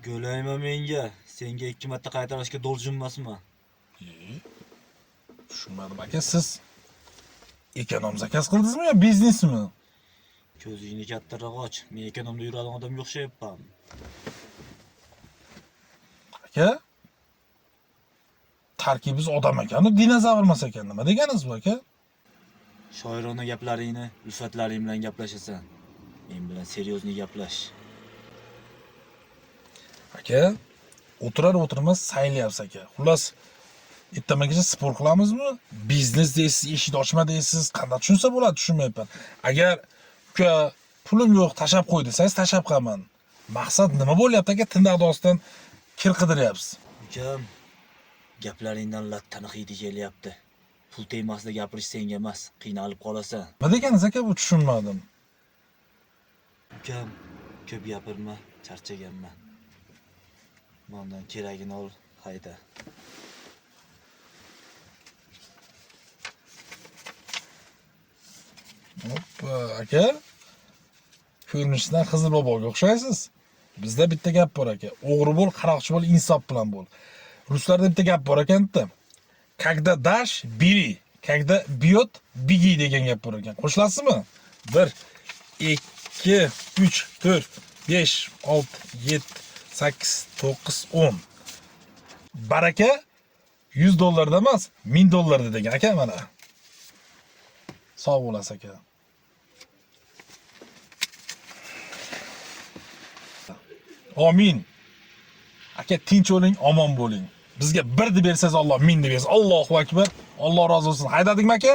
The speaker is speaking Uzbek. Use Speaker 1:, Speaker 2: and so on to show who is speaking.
Speaker 1: Go'layma menga. Senga 2 marta qaytarishga do'ljinmasman.
Speaker 2: Tushunmadim aka, siz ekonom zakaz qildingizmi yo biznesmi?
Speaker 1: Ko'zingni kattaroq och. Men ekonomda yuradigan odamga o'xshayapman.
Speaker 2: Aka, tarkibingiz odam ekan, dinozavr emas ekan. Nima deganingiz bu aka?
Speaker 1: Shoirona gaplaringni ulfatlaring bilan gaplashasan. Men bilan seryozni gaplash.
Speaker 2: Aka, o'tirar-o'tirmas saylayapsiz aka. Xullas, ertamagacha sport qilamizmi? Biznes deysiz, eshik ochma deysiz, qanday tushunsa bo'ladi, tushunmayapman. Agar uka pulim yo'q, tashab qo'y desangiz, tashab qo'yaman. Maqsad nima bo'lyapti aka? Tindaqda ostidan kir qidiryapsiz.
Speaker 1: Ukam, gaplaringdan lattani hidi kelyapti. Pul tegmasida gapirish senga emas, qiynalib qolasan.
Speaker 2: Nima deganingiz aka, bu tushunmadim.
Speaker 1: Ukam, ko'p gapirma, charchaganman. Mendan keragini ol, hayda.
Speaker 2: Hoppa, aka. Ko'rinishdan Xizr boboga o'xshaysiz. Bizda bitta gap bor aka. O'g'ri bo'l, qaroqchi bo'l, insof bilan bo'l. Ruslarda bitta gap bor ekan-da. Когда дашь, бери. Когда бьет, беги degan gap bor ekan. Qo'shilasizmi? 1 2 3 4 5 6 7 8 9 10. Baraka $100 emas, $1000 degan aka mana. Sog' bo'lasiz aka. Amin. Aka tinch bo'ling, omon bo'ling. Bizga 1 deb bersangiz Alloh 1000 deb bersin. Allohu akbar. Alloh rozi bo'lsin. Haydadingmi aka?